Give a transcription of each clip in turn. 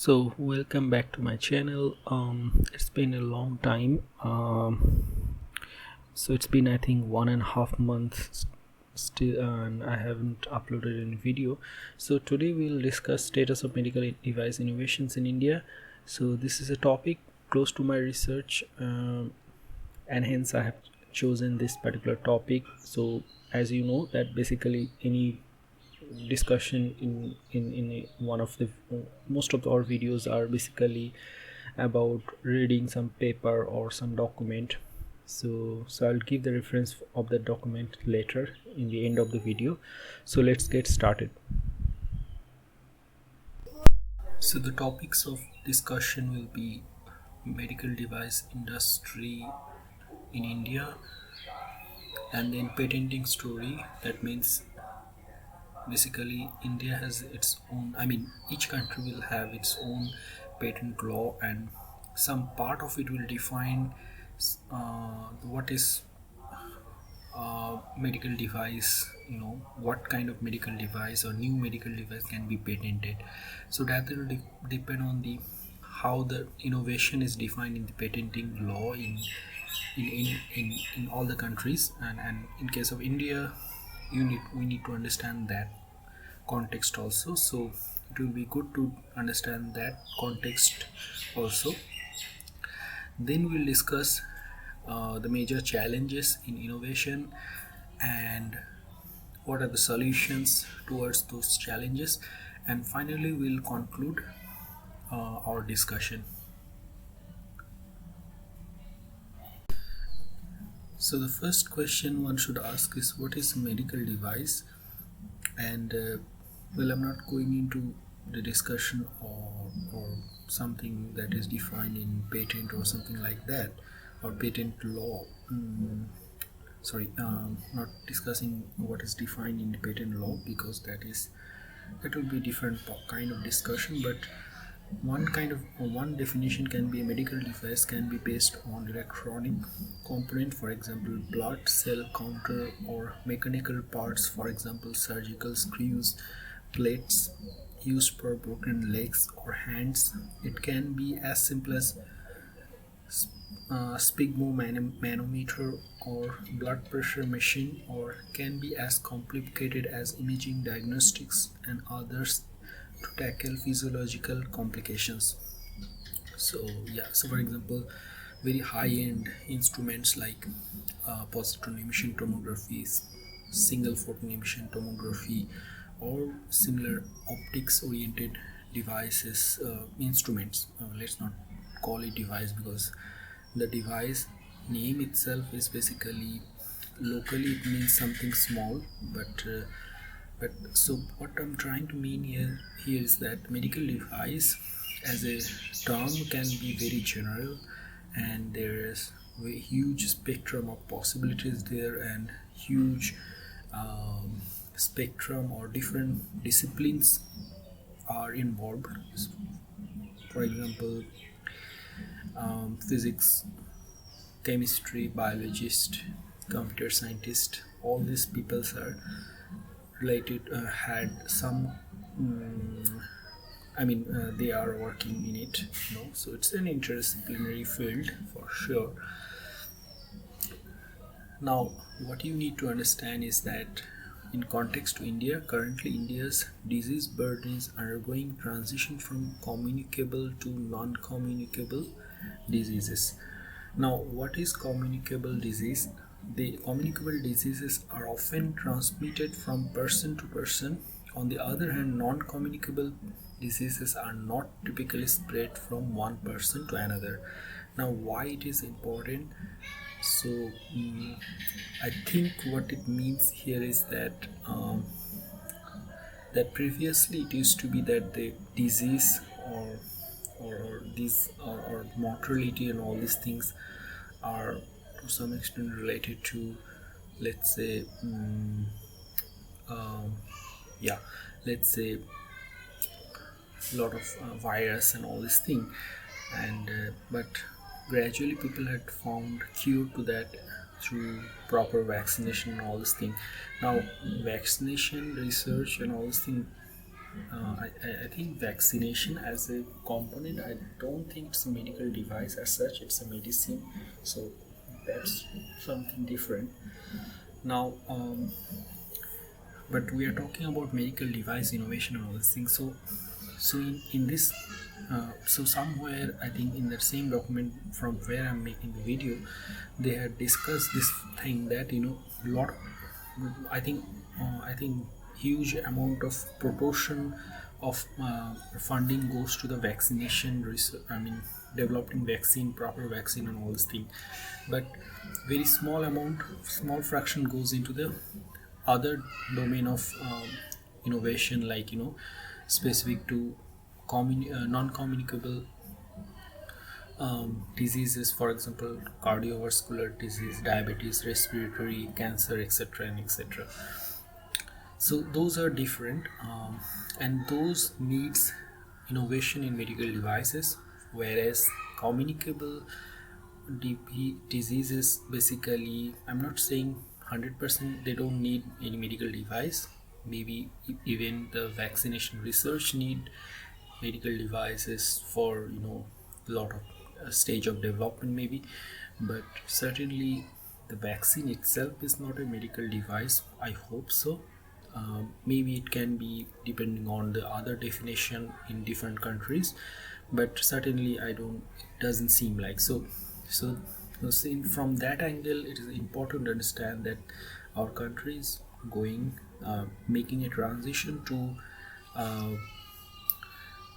So welcome back to my channel. It's been a long time. So it's been, I think, 1.5 months still, and I haven't uploaded any video. So today we'll discuss status of medical device innovations in India. So this is a topic close to my research, and hence I have chosen this particular topic. So as you know, that basically any discussion in one of the most of our videos are basically about reading some paper or some document. So I'll give the reference of the document later in the end of the video. So let's get started. So the topics of discussion will be medical device industry in India, and then patenting story. That means basically India has its own, I mean, each country will have its own patent law, and some part of it will define what is medical device, what kind of medical device or new medical device can be patented. So that will depend on the how the innovation is defined in the patenting law in all the countries, and in case of India, we need to understand that context also. So it will be good to understand that context also. Then we'll discuss the major challenges in innovation and what are the solutions towards those challenges, and finally we'll conclude our discussion. So the first question one should ask is, what is a medical device? And well, I'm not going into the discussion or something that is defined in patent or something like that, or patent law. Sorry, not discussing what is defined in the patent law, because that will be different kind of discussion. But one definition can be a medical device can be based on electronic component, for example blood cell counter, or mechanical parts, for example surgical screws, plates used for broken legs or hands. It can be as simple as sphygmomanometer or blood pressure machine, or can be as complicated as imaging diagnostics and others to tackle physiological complications. So yeah, so for example, very high-end instruments like positron emission tomography, single photon emission tomography, or similar optics oriented devices, instruments, let's not call it device, because the device name itself is basically, locally it means something small, but so what I'm trying to mean here is that medical device as a term can be very general, and there is a huge spectrum of possibilities there, and huge spectrum or different disciplines are involved. For example, physics, chemistry, biologist, computer scientist, all these people are related, had some they are working in it, so it's an interdisciplinary field for sure. Now what you need to understand is that in context to India, currently India's disease burden is undergoing transition from communicable to non-communicable diseases. Now what is communicable disease? The communicable diseases are often transmitted from person to person. On the other hand, non-communicable diseases are not typically spread from one person to another. Now why it is important? So I think what it means here is that previously it used to be that the disease or mortality and all these things are to some extent related to, let's say, yeah, let's say a lot of virus and all this thing, and but gradually people had found cure to that through proper vaccination and all this thing. Now vaccination research and all this thing I think vaccination as a component, I don't think it's a medical device as such, it's a medicine. So that's something different. Now, but we are talking about medical device innovation and all these things. So in this, so somewhere I think in that same document from where I'm making the video, they had discussed this thing that lot. I think huge amount of proportion of funding goes to the vaccination research. I mean, developing vaccine, proper vaccine, and all this thing, but very small amount, small fraction goes into the other domain of innovation, like specific to non-communicable diseases, for example cardiovascular disease, diabetes, respiratory, cancer, etc. and etc. So those are different, and those needs innovation in medical devices, whereas communicable diseases, basically I'm not saying 100% they don't need any medical device. Maybe even the vaccination research need medical devices for a lot of stage of development maybe, but certainly the vaccine itself is not a medical device, I hope so. Maybe it can be depending on the other definition in different countries, but certainly I don't, it doesn't seem like so. So seen from that angle, it is important to understand that our country is going making a transition to uh,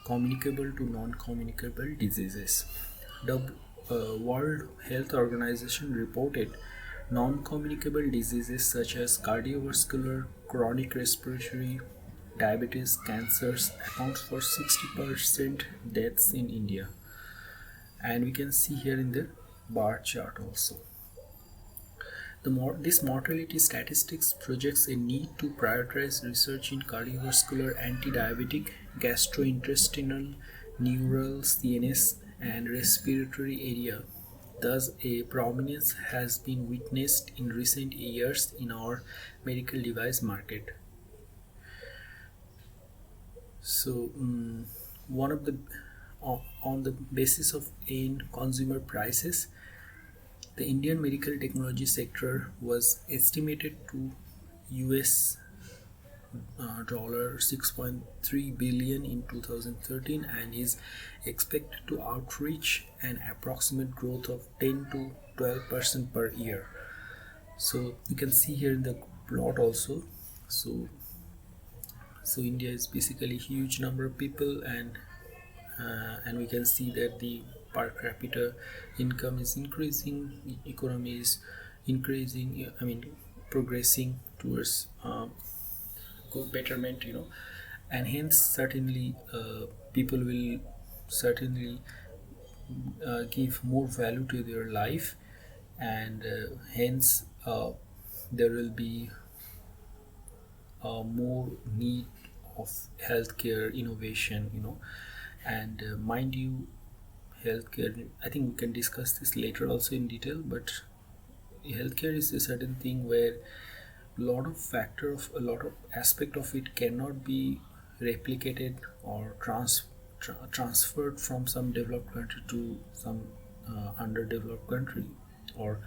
communicable to non-communicable diseases. The World Health Organization reported non-communicable diseases such as cardiovascular, chronic respiratory, diabetes, cancers accounts for 60% deaths in India, and we can see here in the bar chart also. This mortality statistics projects a need to prioritize research in cardiovascular, anti-diabetic, gastrointestinal, neural, CNS, and respiratory area. Thus, a prominence has been witnessed in recent years in our medical device market. So, one of the on the basis of end consumer prices, the Indian medical technology sector was estimated to US $6.3 billion in 2013 and is expected to outreach an approximate growth of 10 to 12% per year. So you can see here in the plot also. So India is basically huge number of people, and we can see that the per capita income is increasing, economy is increasing, I mean progressing towards good betterment, and hence certainly people will certainly give more value to their life, and hence there will be more need of healthcare innovation, and mind you, healthcare, I think we can discuss this later also in detail, but healthcare is a certain thing where a lot of aspect of it cannot be replicated or transferred from some developed country to some underdeveloped country or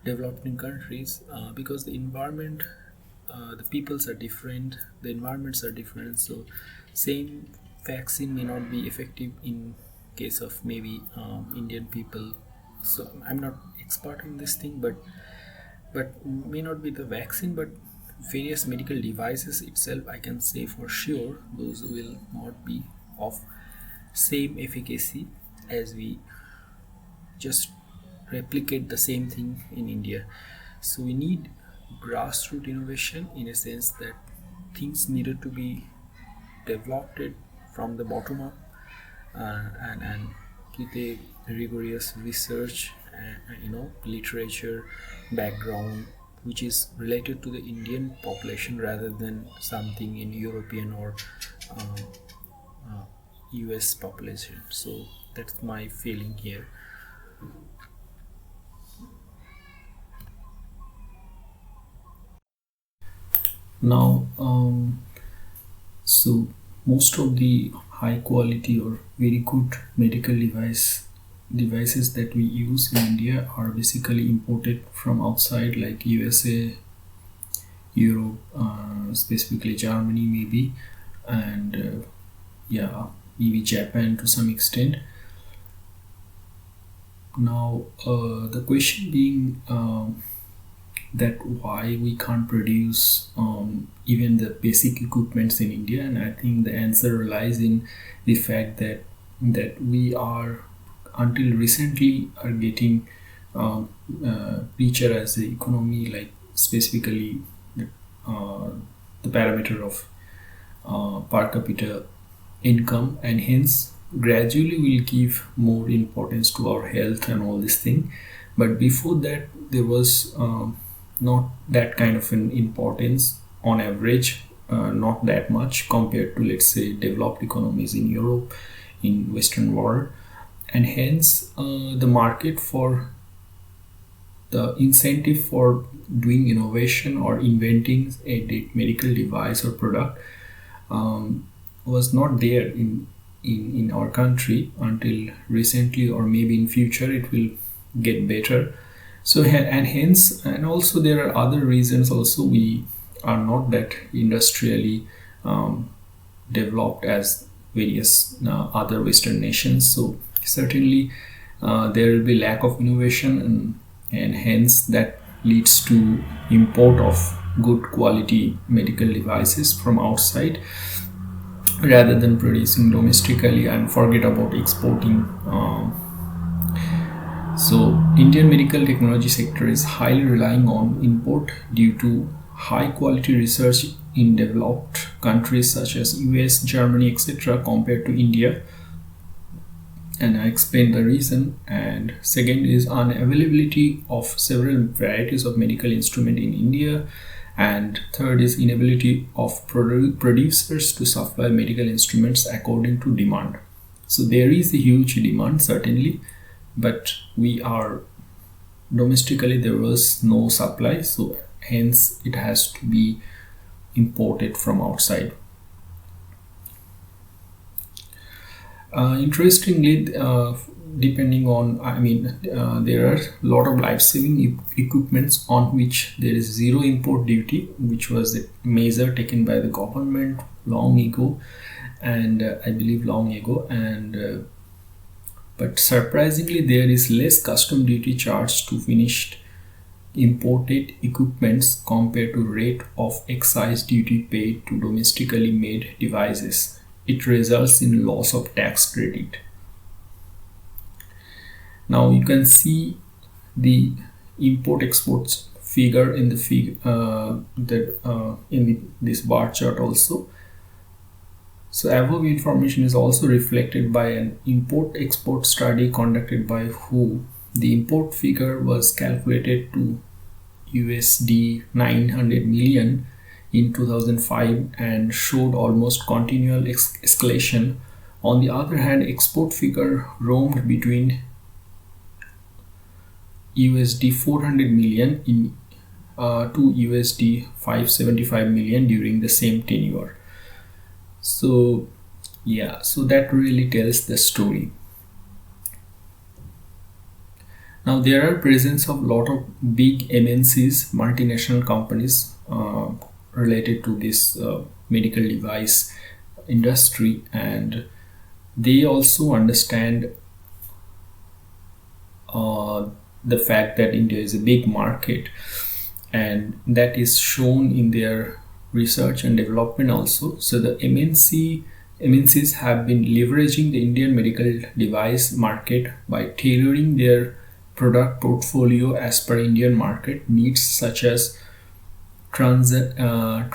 developing countries, because the environment, the peoples are different, the environments are different. So same vaccine may not be effective in case of maybe Indian people. So I'm not expert in this thing, but may not be the vaccine, but various medical devices itself, I can say for sure those will not be of same efficacy as we just replicate the same thing in India. So we need grassroots innovation, in a sense that things needed to be developed from the bottom up, and with a rigorous research and literature background which is related to the Indian population rather than something in European or uh, US population. So that's my feeling here. Now, so most of the high quality or very good medical devices that we use in India are basically imported from outside, like USA, Europe, specifically Germany maybe, and yeah, maybe Japan to some extent. Now the question being that why we can't produce even the basic equipments in India, and I think the answer lies in the fact that we are until recently are getting richer as the economy, like specifically the parameter of per capita income, and hence gradually will give more importance to our health and all this thing. But before that there was not that kind of an importance on average, not that much compared to, let's say, developed economies in Europe, in Western world, and hence the market for the incentive for doing innovation or inventing a medical device or product was not there in our country until recently, or maybe in future it will get better. So and hence, and also there are other reasons also, we are not that industrially developed as various other Western nations. So certainly there will be lack of innovation, and hence that leads to import of good quality medical devices from outside rather than producing domestically, and forget about exporting. So Indian medical technology sector is highly relying on import due to high quality research in developed countries such as US, Germany, etc. compared to India, and I explained the reason. And second is unavailability of several varieties of medical instrument in India, and third is inability of producers to supply medical instruments according to demand. So there is a huge demand certainly, but we are domestically there was no supply, so hence it has to be imported from outside. Interestingly, depending on, there are a lot of life-saving equipments on which there is zero import duty, which was a measure taken by the government long ago, and but surprisingly there is less custom duty charged to finished imported equipments compared to rate of excise duty paid to domestically made devices. It results in loss of tax credit. Now you can see the import exports figure in the this bar chart also. So above information is also reflected by an import-export study conducted by WHO. The import figure was calculated to USD 900 million in 2005 and showed almost continual escalation. On the other hand, export figure roamed between USD 400 million to USD 575 million during the same tenure. So yeah, so that really tells the story. Now there are presence of lot of big MNCs, multinational companies related to this medical device industry, and they also understand the fact that India is a big market, and that is shown in their research and development also. So the MNCs have been leveraging the Indian medical device market by tailoring their product portfolio as per Indian market needs, such as Transasia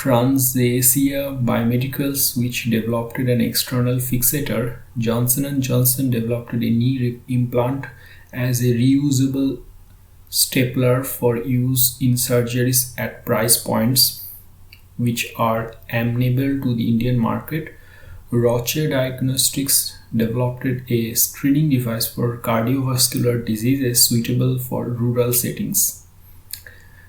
Biomedicals, which developed an external fixator. Johnson & Johnson developed a knee implant as a reusable stapler for use in surgeries at price points which are amenable to the Indian market. Roche Diagnostics developed a screening device for cardiovascular diseases suitable for rural settings.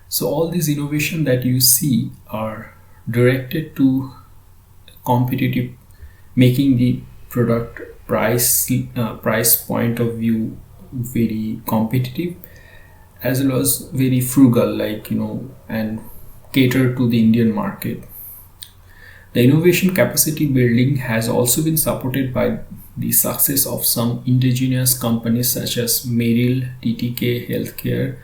So all these innovation that you see are directed to competitive making the product price point of view very competitive, as well as very frugal, and cater to the Indian market. The innovation capacity building has also been supported by the success of some indigenous companies such as Merrill, TTK Healthcare,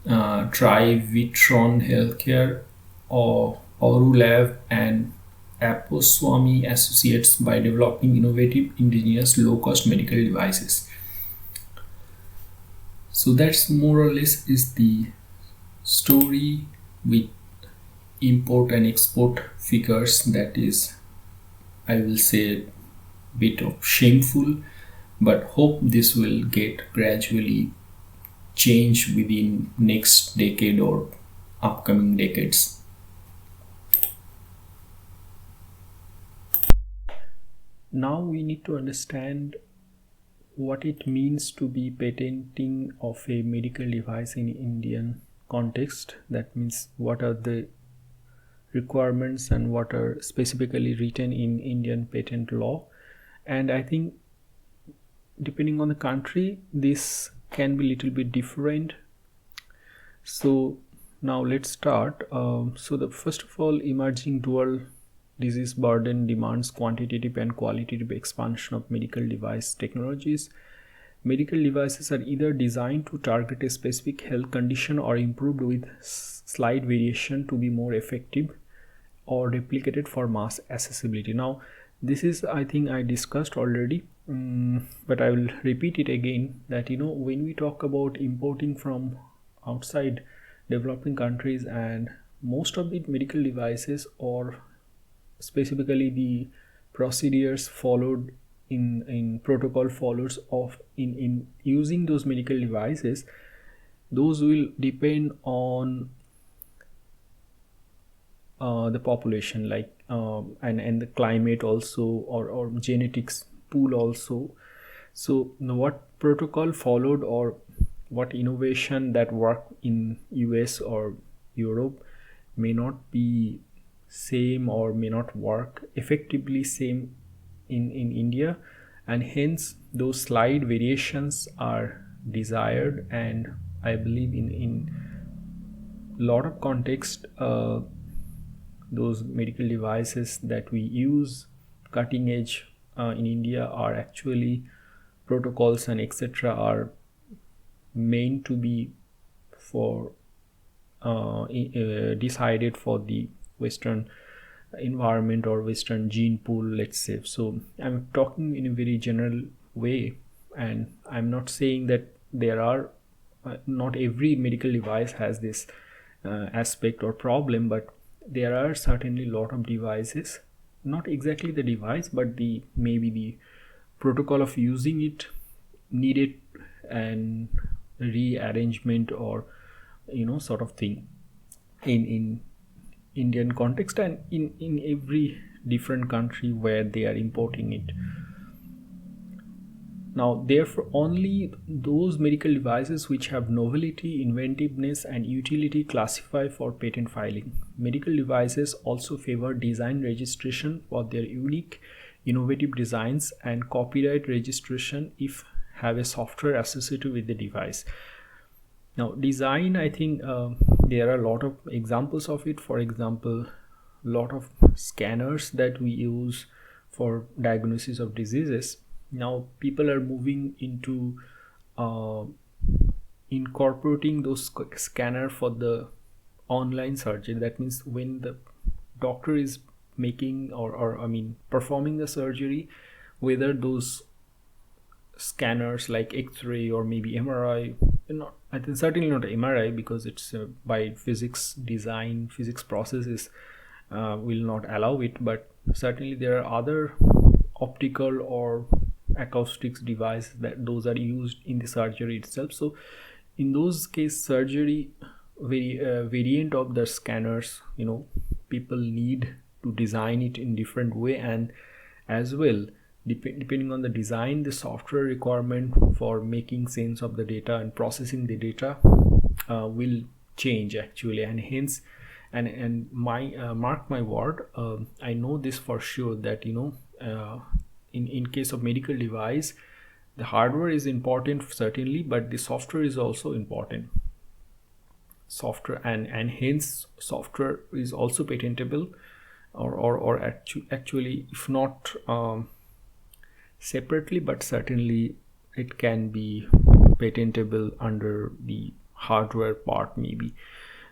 Trivitron Healthcare, or Aurulab and Aposwami Associates by developing innovative indigenous low-cost medical devices. So that's more or less is the story with import and export figures. That is, I will say, bit of shameful, but hope this will get gradually changed within next decade or upcoming decades. Now we need to understand what it means to be patenting of a medical device in Indian context. That means what are the requirements and what are specifically written in Indian patent law. And I think depending on the country, this can be little bit different. So now let's start. So the first of all, emerging dual disease burden demands quantitative and qualitative expansion of medical device technologies. Medical devices are either designed to target a specific health condition or improved with slight variation to be more effective, or replicated for mass accessibility. Now this is, I think I discussed already, but I will repeat it again, that when we talk about importing from outside developing countries, and most of the medical devices, or specifically the procedures followed in protocol follows of in using those medical devices, those will depend on the population, and the climate also, or genetics pool also. So what protocol followed, or what innovation that worked in US or Europe may not be same, or may not work effectively same in India, and hence those slight variations are desired. And I believe in lot of context, those medical devices that we use cutting edge in India are actually protocols and etc. are meant to be for decided for the Western environment or Western gene pool, let's say. So I'm talking in a very general way, and I'm not saying that there are not every medical device has this aspect or problem, but there are certainly a lot of devices, not exactly the device, but the maybe the protocol of using it needed and rearrangement, or sort of thing in Indian context, and in every different country where they are importing it. Now, therefore, only those medical devices which have novelty, inventiveness, and utility classify for patent filing. Medical devices also favor design registration for their unique, innovative designs, and copyright registration if have a software associated with the device. Now, design, I think there are a lot of examples of it. For example, a lot of scanners that we use for diagnosis of diseases. Now people are moving into incorporating those scanner for the online surgery. That means when the doctor is making or I mean performing the surgery, whether those scanners like X-ray or maybe MRI, not, I think certainly not MRI, because it's by physics design, physics processes will not allow it, but certainly there are other optical or acoustics devices that those are used in the surgery itself. So in those case, surgery variant of the scanners, people need to design it in different way, and as well depending on the design, the software requirement for making sense of the data and processing the data will change actually. And hence, and my mark my word, I know this for sure, that in case of medical device, the hardware is important certainly, but the software is also important. Software and hence software is also patentable, or actually if not separately, but certainly it can be patentable under the hardware part maybe.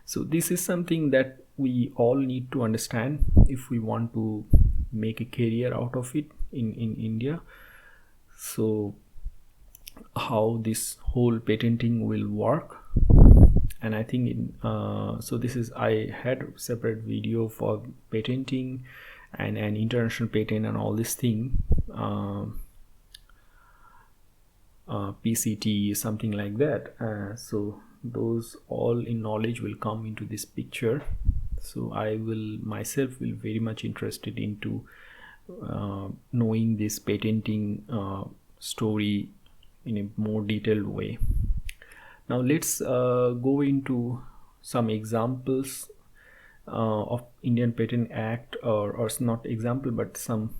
So this is something that we all need to understand if we want to make a career out of it in India. So how this whole patenting will work, and I think so this is, I had a separate video for patenting and international patent and all this thing, PCT, something like that. So those all in knowledge will come into this picture. So I will myself will very much interested into knowing this patenting story in a more detailed way. Now let's go into some examples of Indian Patent Act, or not example but some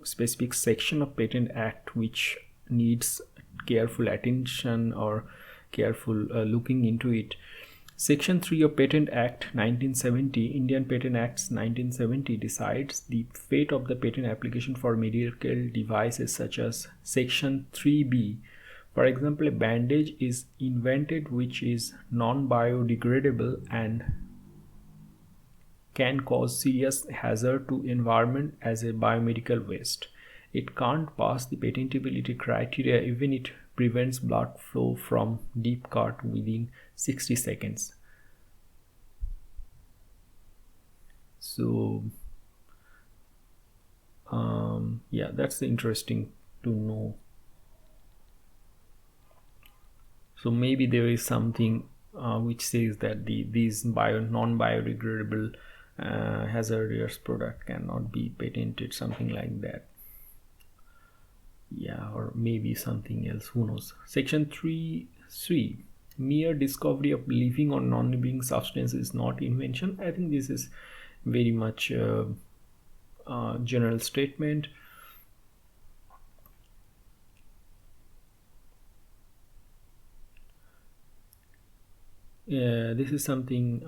specific section of Patent Act which needs careful attention or careful looking into it. Section 3 of Patent Act 1970, Indian Patent Acts 1970, decides the fate of the patent application for medical devices such as Section 3B. For example, a bandage is invented which is non-biodegradable and can cause serious hazard to environment as a biomedical waste. It can't pass the patentability criteria even it prevents blood flow from deep cut within 60 seconds. So yeah, that's interesting to know. So maybe there is something which says that these non-biodegradable hazardous product cannot be patented, something like that. Yeah, or maybe something else, who knows. Section 3.3, mere discovery of living or non-living substance is not invention. I think this is very much general statement. This is something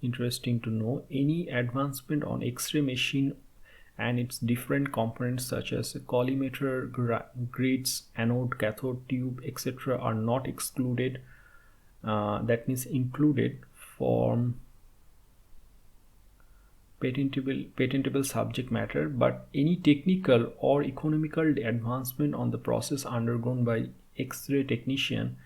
interesting to know. Any advancement on X-ray machine and its different components such as collimator, grids, anode, cathode tube, etc. are not excluded, that means included, from patentable subject matter, but any technical or economical advancement on the process undergone by X-ray technician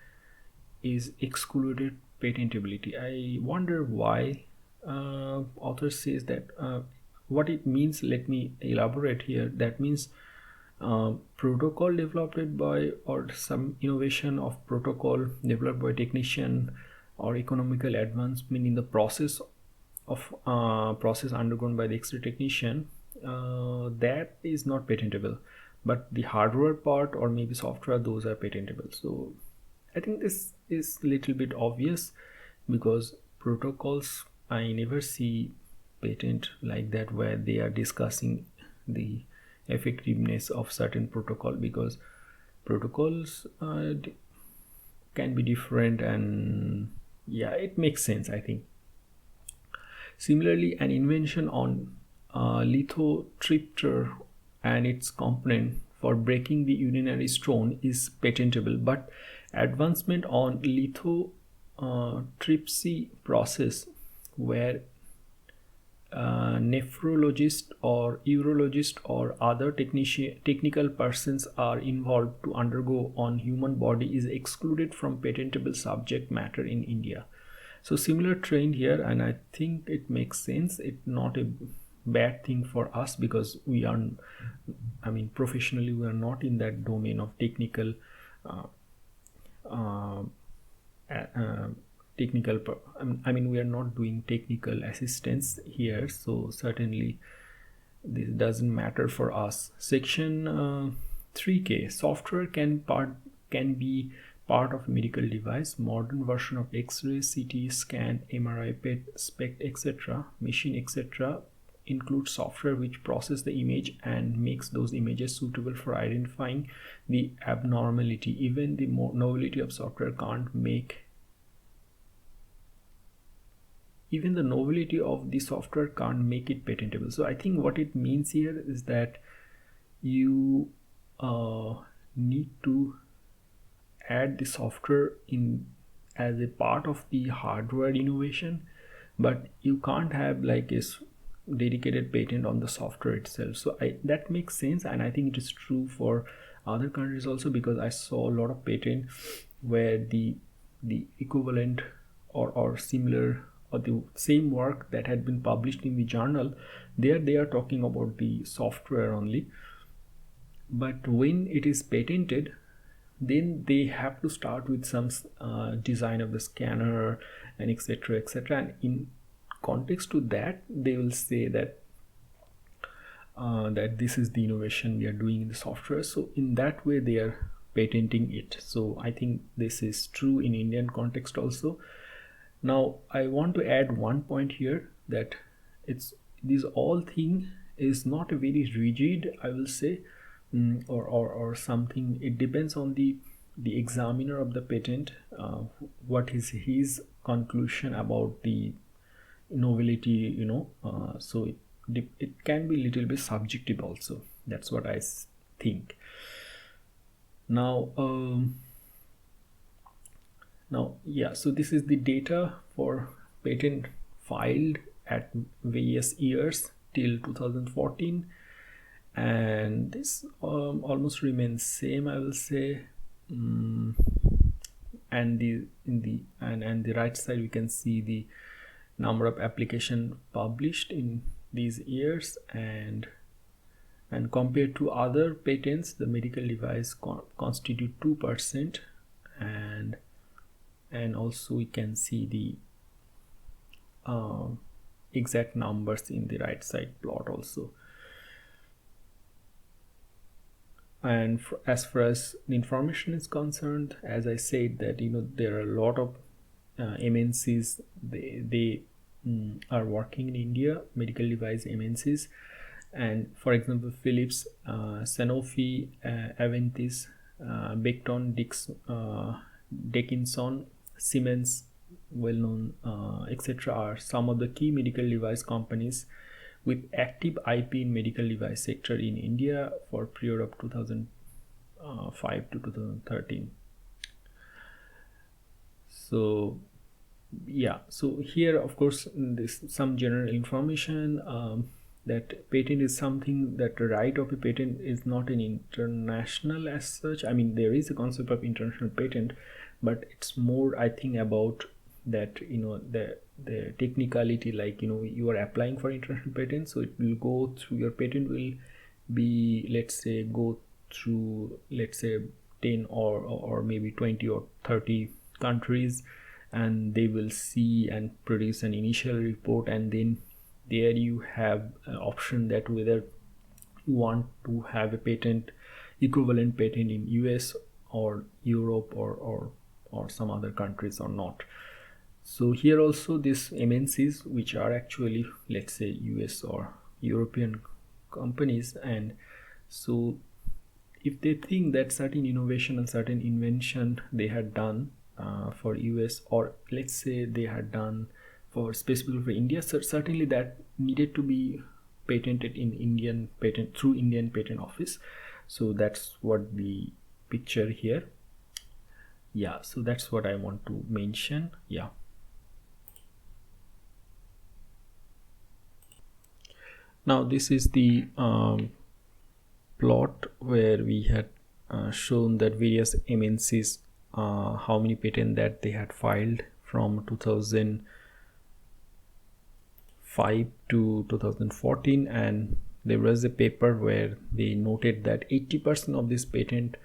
is excluded patentability. I wonder why author says that. What it means, let me elaborate here. That means protocol developed by, or some innovation of protocol developed by technician, or economical advancement in the process of process undergone by the X-ray technician, that is not patentable, but the hardware part or maybe software, those are patentable. So I think this is a little bit obvious, because protocols, I never see patent like that where they are discussing the effectiveness of certain protocol, because protocols can be different, and yeah, it makes sense, I think. Similarly, an invention on lithotripter and its component for breaking the urinary stone is patentable, but advancement on lithotripsy process where nephrologist or urologist or other technical persons are involved to undergo on human body is excluded from patentable subject matter in India. So similar trend here, and I think it makes sense. It's not a bad thing for us, because we are, I mean, professionally we are not in that domain of technical I mean, we are not doing technical assistance here, so certainly this doesn't matter for us. Section 3K, software can be part of medical device. Modern version of X-ray, CT scan, MRI, PET, SPECT, etc., machine, etc. includes software which process the image and makes those images suitable for identifying the abnormality. Even the novelty of software can't make even the novelty of the software can't make it patentable. So I think what it means here is that you need to add the software in as a part of the hardware innovation, but you can't have like a dedicated patent on the software itself. So that makes sense, and I think it is true for other countries also, because I saw a lot of patent where the equivalent or similar or the same work that had been published in the journal, there they are talking about the software only, but when it is patented, then they have to start with some design of the scanner and etc etc, and in context to that they will say that that this is the innovation we are doing in the software. So in that way they are patenting it. So I think this is true in Indian context also. Now I want to add one point here, that this all thing is not a very rigid, I will say, or something. It depends on the examiner of the patent, what is his conclusion about the novelty, so it can be a little bit subjective also. That's what I think. Now yeah, so this is the data for patent filed at various years till 2014, and this almost remains same, I will say. And the right side we can see the number of application published in these years, and compared to other patents, the medical device constitute 2%, and also we can see the exact numbers in the right side plot also. And as far as the information is concerned, as I said, that there are a lot of MNCs, they are working in India, medical device MNCs, and for example Philips, Sanofi, Aventis, Becton Dickinson, Siemens, well known, etc., are some of the key medical device companies with active IP in medical device sector in India for period of 2005 to 2013. So yeah, so here of course this some general information, that patent is something that the right of a patent is not an international as such. I mean, there is a concept of international patent, but it's more, I think, about that the technicality, like you are applying for international patent, so it will go through, your patent will be, let's say, go through, let's say 10 or maybe 20 or 30 countries, and they will see and produce an initial report, and then there you have an option that whether you want to have a patent, equivalent patent in US or Europe or some other countries or not. So here also these MNCs, which are actually, let's say, US or European companies, and so if they think that certain innovation and certain invention they had done for US, or let's say they had done for specifically for India, so certainly that needed to be patented in Indian patent through Indian Patent Office. So that's what the picture here. Yeah, so that's what I want to mention. Yeah. Now this is the plot where we had shown that various MNCs, how many patents that they had filed from 2005 to 2014, and there was a paper where they noted that 80% of this patent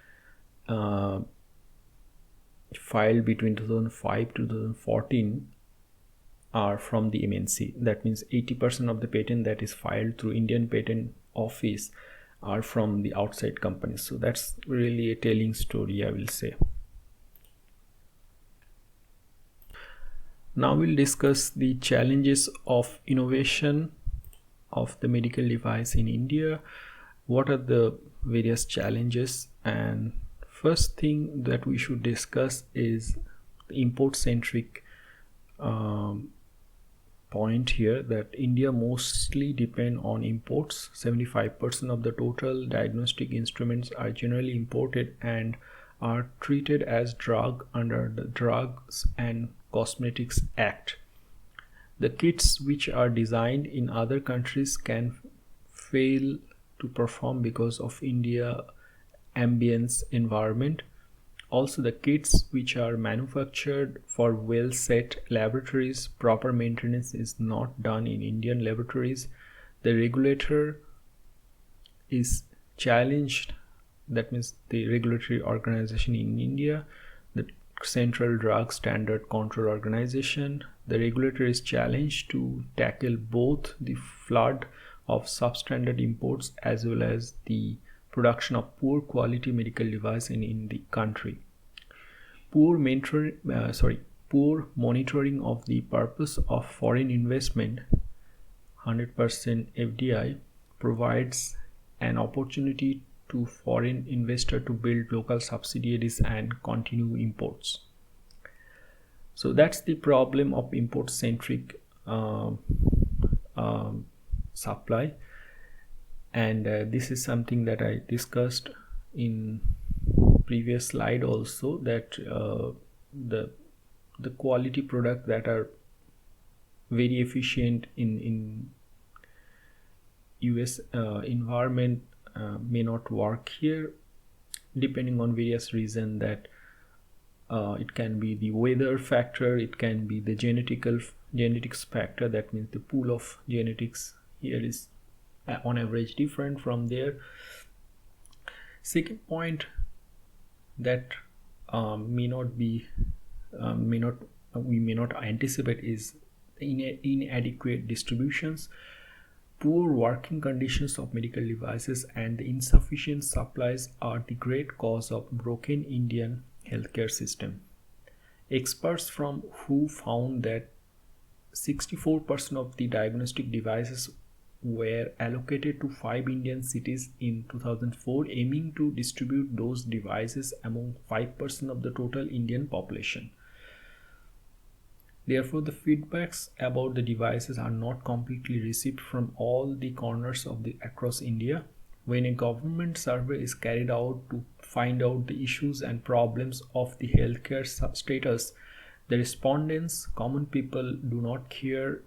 filed between 2005 to 2014 are from the MNC. That means 80% of the patent that is filed through Indian Patent Office are from the outside companies. So that's really a telling story, I will say. Now we'll discuss the challenges of innovation of the medical device in India. What are the various challenges? And first thing that we should discuss is the import-centric point here, that India mostly depend on imports. 75% of the total diagnostic instruments are generally imported and are treated as drug under the Drugs and Cosmetics Act. The kits which are designed in other countries can fail to perform because of India ambience environment. Also, the kits which are manufactured for well set laboratories, proper maintenance is not done in Indian laboratories. The regulator is challenged, that means the regulatory organization in India, the Central Drug Standard Control Organization, the regulator is challenged to tackle both the flood of substandard imports as well as the production of poor quality medical device in the country. Poor monitoring of the purpose of foreign investment, 100% FDI, provides an opportunity to foreign investor to build local subsidiaries and continue imports. So that's the problem of import-centric supply, and this is something that I discussed in previous slide also, that the quality product that are very efficient in US environment may not work here, depending on various reasons. That it can be the weather factor, it can be the genetics factor, that means the pool of genetics here is on average different from there. Second point that we may not anticipate is inadequate distributions. Poor working conditions of medical devices and the insufficient supplies are the great cause of broken Indian healthcare system. Experts from WHO found that 64% of the diagnostic devices were allocated to 5 Indian cities in 2004, aiming to distribute those devices among 5% of the total Indian population. Therefore, the feedbacks about the devices are not completely received from all the corners across India. When a government survey is carried out to find out the issues and problems of the healthcare status, the respondents, common people, do not care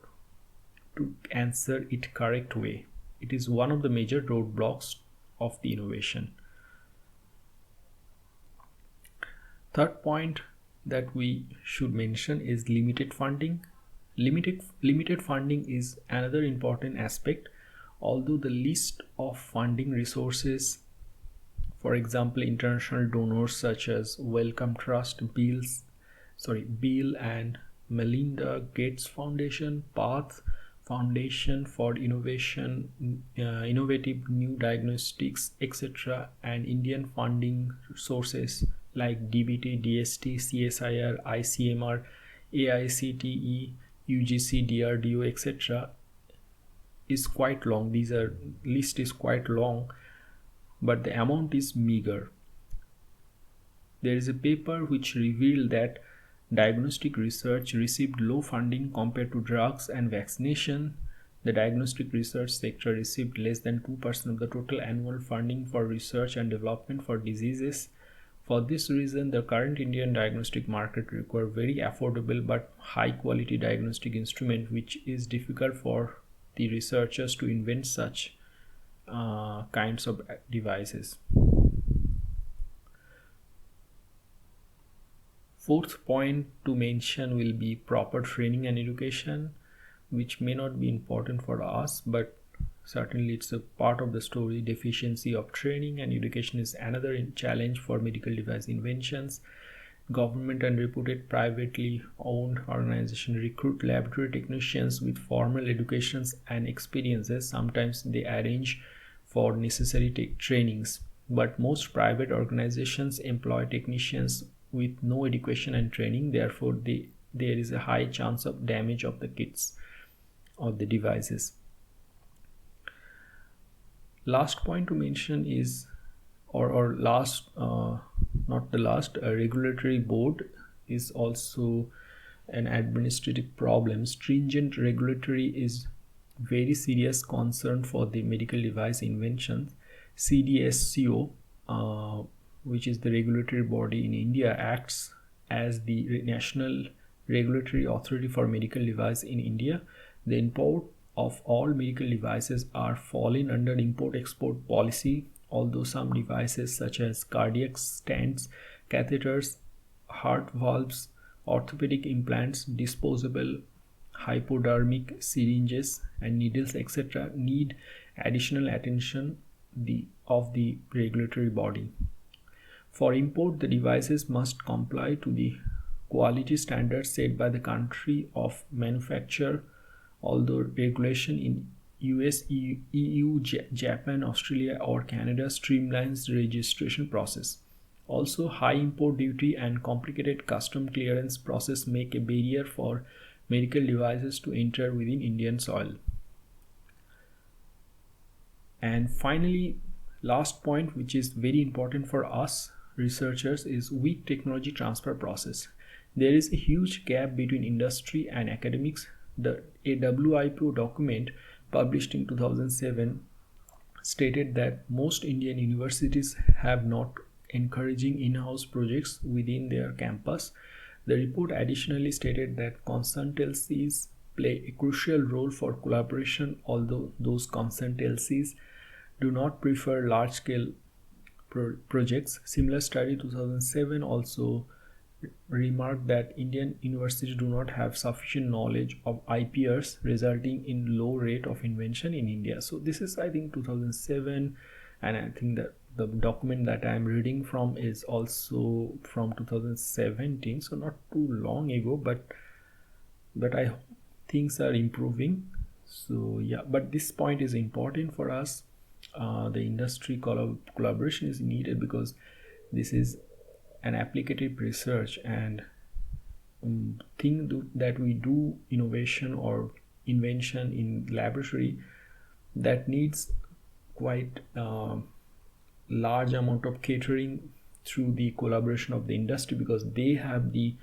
to answer it correct way. It is one of the major roadblocks of the innovation. Third point that we should mention is limited funding. Limited funding is another important aspect. Although the list of funding resources, for example international donors such as Wellcome Trust, Bill and Melinda Gates Foundation, Path Foundation for Innovation, Innovative New Diagnostics, etc., and Indian funding sources like DBT, DST, CSIR, ICMR, AICTE, UGC, DRDO, etc. is quite long. List is quite long, but the amount is meager. There is a paper which revealed that diagnostic research received low funding compared to drugs and vaccination. The diagnostic research sector received less than 2% of the total annual funding for research and development for diseases. For this reason, the current Indian diagnostic market requires very affordable but high quality diagnostic instrument, which is difficult for the researchers to invent such kinds of devices. Fourth point to mention will be proper training and education, which may not be important for us, but certainly it's a part of the story. Deficiency of training and education is another challenge for medical device inventions. Government and reputed privately owned organizations recruit laboratory technicians with formal educations and experiences. Sometimes they arrange for necessary trainings, but most private organizations employ technicians with no education and training. Therefore, there is a high chance of damage of the kits or the devices. Last point to mention is, or last, not the last, a regulatory board is also an administrative problem. Stringent regulatory is very serious concern for the medical device inventions. CDSCO, which is the regulatory body in India, acts as the national regulatory authority for medical device in India. The import of all medical devices are falling under import-export policy, although some devices such as cardiac stents, catheters, heart valves, orthopedic implants, disposable hypodermic syringes and needles, etc., need additional attention of the regulatory body. For import, the devices must comply to the quality standards set by the country of manufacture, although regulation in US, EU, Japan, Australia or Canada streamlines the registration process. Also, high import duty and complicated custom clearance process make a barrier for medical devices to enter within Indian soil. And finally, last point, which is very important for us researchers, is weak technology transfer process. There is a huge gap between industry and academics. A WIPO document published in 2007 stated that most Indian universities have not encouraging in-house projects within their campus. The report additionally stated that consultancies play a crucial role for collaboration, although those consultancies do not prefer large-scale projects. Similar study 2007 also remarked that Indian universities do not have sufficient knowledge of IPRs, resulting in low rate of invention in India. So this is, I think, 2007, and I think that the document that I am reading from is also from 2017, so not too long ago, but I hope things are improving. So yeah, but this point is important for us. The industry collaboration is needed because this is an applicative research, and thing that we do innovation or invention in laboratory that needs quite large amount of catering through the collaboration of the industry, because they have the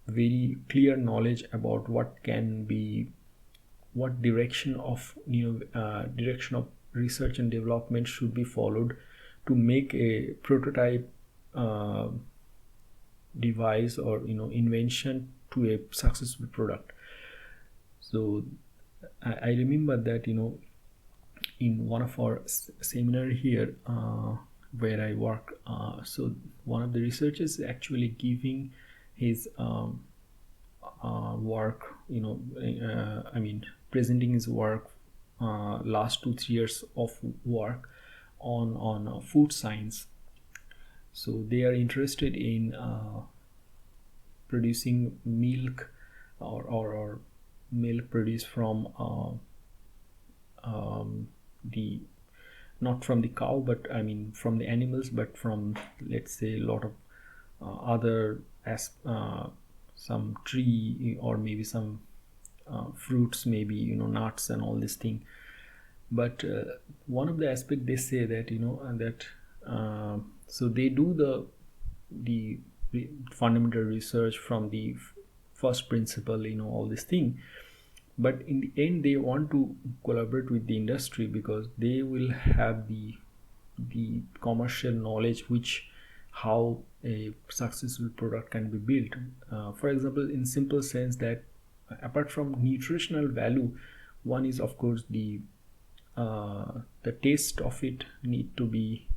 very clear knowledge about what direction of direction of research and development should be followed to make a prototype device or invention to a successful product. So I remember that in one of our seminar here where I work, so one of the researchers is actually giving his work, presenting his work, last 2-3 years of work on food science. So they are interested in producing milk or milk produced from the not from the cow, but from the animals, but from, let's say, a lot of other some tree, or maybe some fruits, maybe nuts and all this thing. But one of the aspects they say that so they do the fundamental research from the first principle, all this thing, but in the end they want to collaborate with the industry because they will have the commercial knowledge how a successful product can be built. For example, in simple sense, that apart from nutritional value, one is of course the taste of it need to be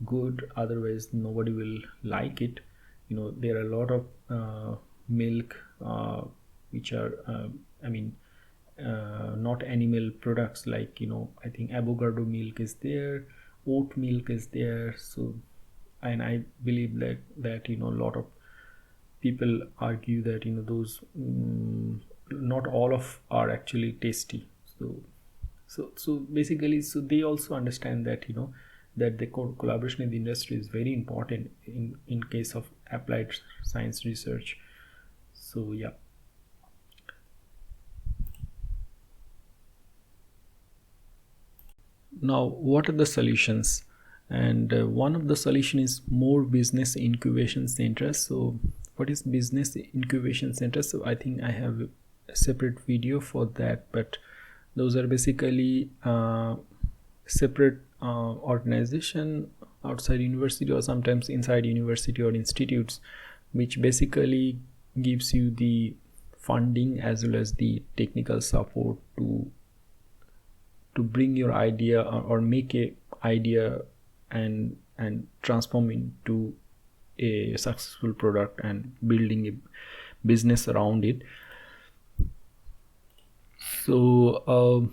good, otherwise nobody will like it. There are a lot of milk which are not animal products, like I think avocado milk is there, oat milk is there. So, and I believe that a lot of people argue that those not all of are actually tasty. So basically, so they also understand that that the collaboration in the industry is very important in case of applied science research. So yeah. Now, what are the solutions? And one of the solution is more business incubation centers. So what is business incubation centers? So I think I have a separate video for that, but those are basically separate organization outside university or sometimes inside university or institutes, which basically gives you the funding as well as the technical support to bring your idea or make a idea and transform into a successful product and building a business around it. So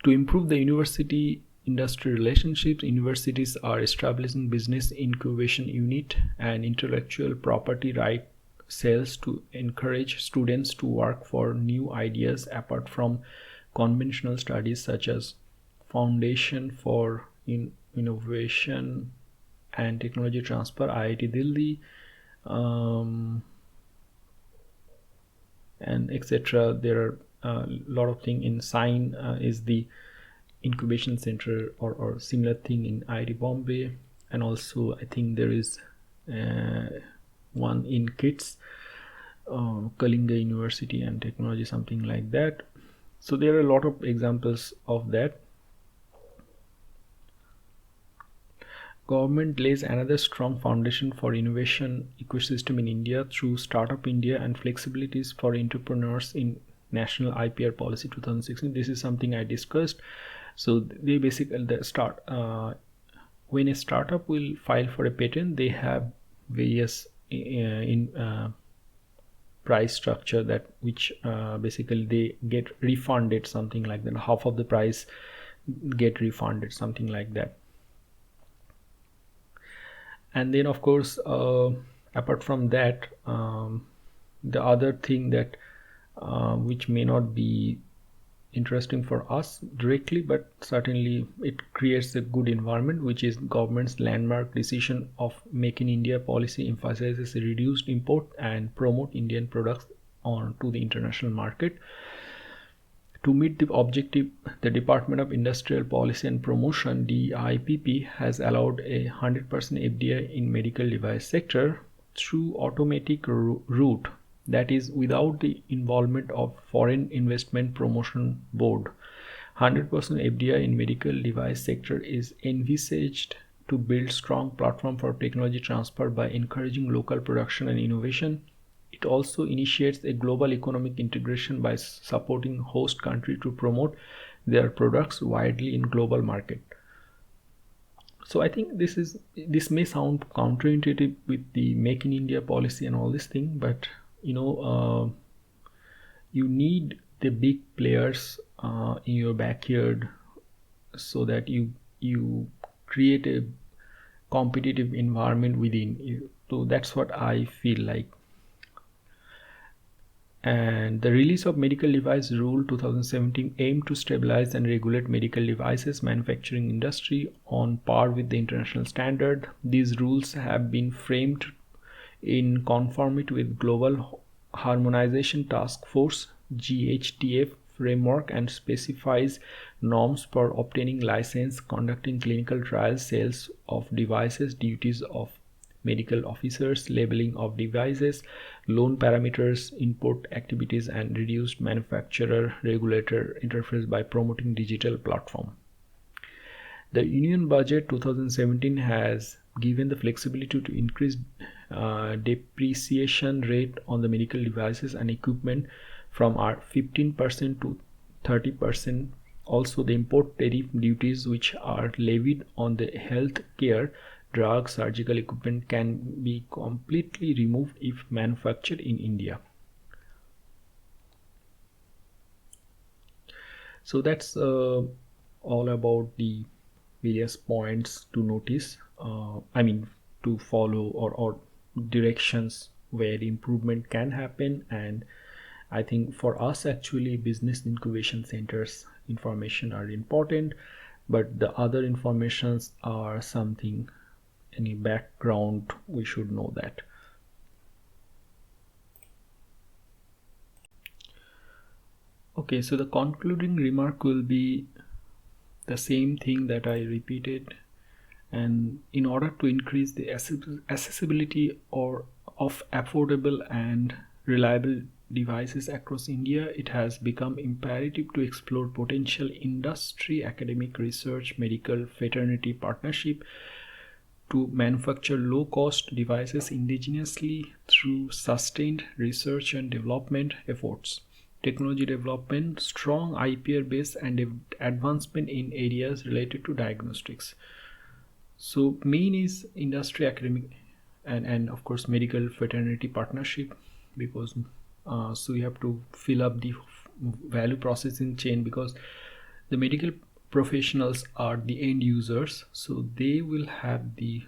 to improve the university industry relationships, universities are establishing business incubation unit and intellectual property right sales to encourage students to work for new ideas apart from conventional studies such as Foundation for Innovation and Technology Transfer, IIT Delhi, and etc. There are a lot of things. In Sign is the incubation center or similar thing in IIT Bombay, and also I think there is one in KITS, Kalinga University and Technology, something like that. So there are a lot of examples of that. Government lays another strong foundation for innovation ecosystem in India through Startup India and flexibilities for entrepreneurs in National IPR Policy 2016. This is something I discussed. So they basically when a startup will file for a patent, they have various price structure that which basically they get refunded, something like that. Half of the price get refunded, something like that. And then of course apart from that, the other thing that which may not be interesting for us directly, but certainly it creates a good environment, which is government's landmark decision of Make in India policy emphasizes a reduced import and promote Indian products on to the international market. To meet the objective, the Department of Industrial Policy and Promotion (DIPP) has allowed 100% FDI in medical device sector through automatic route, that is without the involvement of Foreign Investment Promotion Board. 100% FDI in medical device sector is envisaged to build strong platform for technology transfer by encouraging local production and innovation. It also initiates a global economic integration by supporting host country to promote their products widely in global market. So I think this may sound counterintuitive with the Make in India policy and all this thing, but you need the big players in your backyard so that you create a competitive environment within you. So that's what I feel like. And the release of Medical Device Rule 2017 aimed to stabilize and regulate medical devices manufacturing industry on par with the international standard. These rules have been framed in conformity with Global Harmonization Task Force (GHTF) framework and specifies norms for obtaining license, conducting clinical trials, sales of devices, duties of medical officers, labeling of devices, loan parameters, import activities, and reduced manufacturer-regulator interface by promoting digital platform. The Union Budget 2017 has given the flexibility to increase depreciation rate on the medical devices and equipment from 15% to 30%. Also, the import tariff duties which are levied on the health care, drugs, surgical equipment can be completely removed if manufactured in India. So that's all about the various points to notice. To follow or directions where improvement can happen. And I think for us actually business incubation centers information are important, but the other informations are something, any background, we should know that. Okay, so the concluding remark will be the same thing that I repeated. And in order to increase the accessibility or of affordable and reliable devices across India, it has become imperative to explore potential industry, academic research, medical fraternity partnership to manufacture low-cost devices indigenously through sustained research and development efforts, technology development, strong IPR base, and advancement in areas related to diagnostics. So main is industry, academic, and of course medical fraternity partnership, because so you have to fill up the value processing chain, because the medical professionals are the end users, so they will have the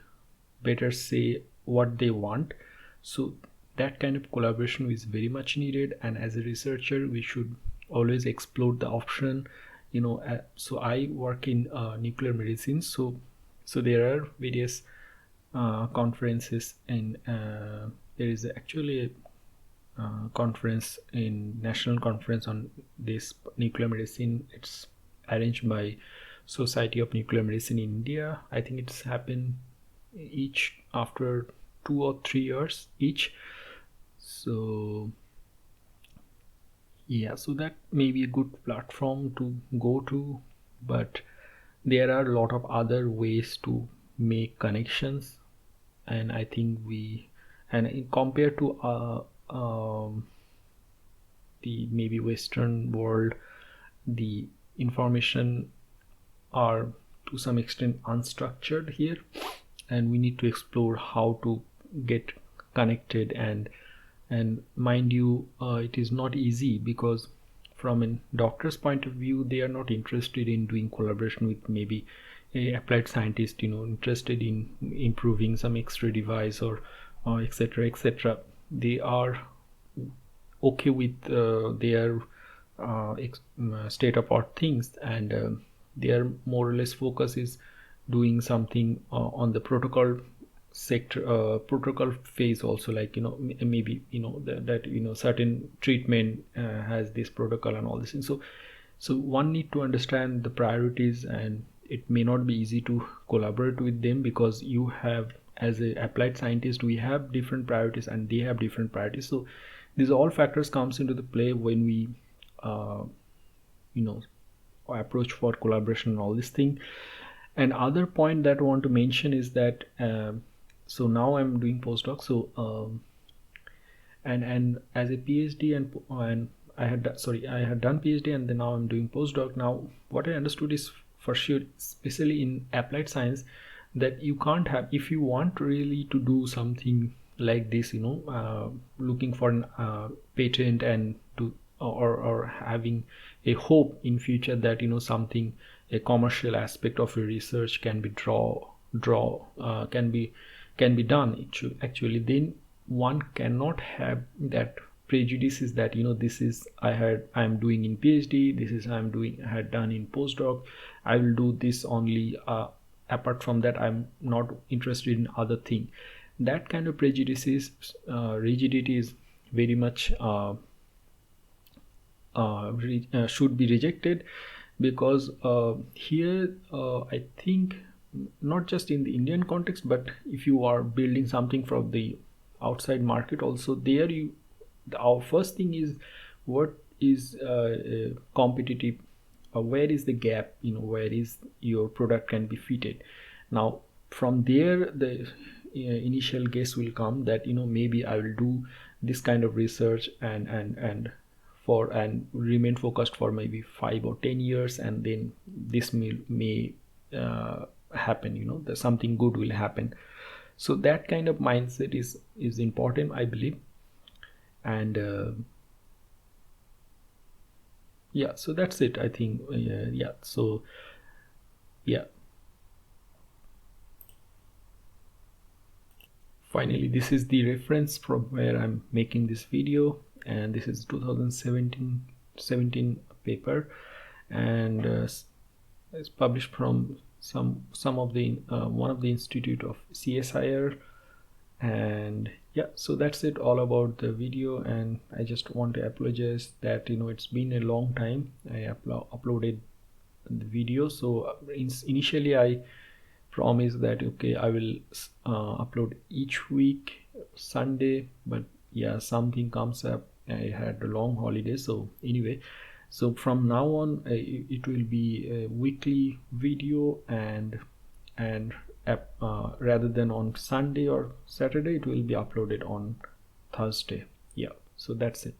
better say what they want. So that kind of collaboration is very much needed, and as a researcher we should always explore the option, so I work in nuclear medicine, so there are various conferences, and there is actually a conference, in national conference on this nuclear medicine. It's arranged by Society of Nuclear Medicine in India. I think it's happened each after 2 or 3 years each. So yeah, so that may be a good platform to go to, but there are a lot of other ways to make connections, and I think compared to the maybe Western world, the information are to some extent unstructured here, and we need to explore how to get connected. And mind you, it is not easy, because from a doctor's point of view, they are not interested in doing collaboration with maybe a applied scientist, interested in improving some X-ray device or etc etc. They are okay with their state of art things, and their more or less focus is doing something on the protocol sector, protocol phase also, like maybe that certain treatment has this protocol and all this thing. So one need to understand the priorities, and it may not be easy to collaborate with them, because you have, as a applied scientist, we have different priorities and they have different priorities. So these all factors comes into the play when we approach for collaboration and all this thing. And other point that I want to mention is that so now I'm doing postdoc, so and as a PhD, and I had done PhD, and then now I'm doing postdoc. Now what I understood is, for sure, especially in applied science, that you can't have, if you want really to do something like this, looking for an patent, and to or having a hope in future that something, a commercial aspect of your research can be can be done actually, then one cannot have that prejudices that this is I am doing in PhD, this is I had done in postdoc, I will do this only, apart from that I'm not interested in other thing. That kind of prejudices, rigidity is very much should be rejected, because here I think, not just in the Indian context, but if you are building something from the outside market also, there our first thing is, what is competitive, where is the gap, where is your product can be fitted. Now from there, the initial guess will come that maybe I will do this kind of research and remain focused for maybe 5 or 10 years, and then this may happen, that something good will happen. So that kind of mindset is important, I believe. And yeah, so that's it, I think. Yeah, so yeah, finally, this is the reference from where I'm making this video, and this is 2017 paper, and it's published from some of the one of the institute of CSIR. And yeah, so that's it all about the video, and I just want to apologize that it's been a long time. I uploaded the video. So initially I promised that okay, I will upload each week Sunday, but yeah, something comes up. I had a long holiday, so anyway, so from now on it will be a weekly video, and rather than on Sunday or Saturday, it will be uploaded on Thursday. Yeah, so that's it.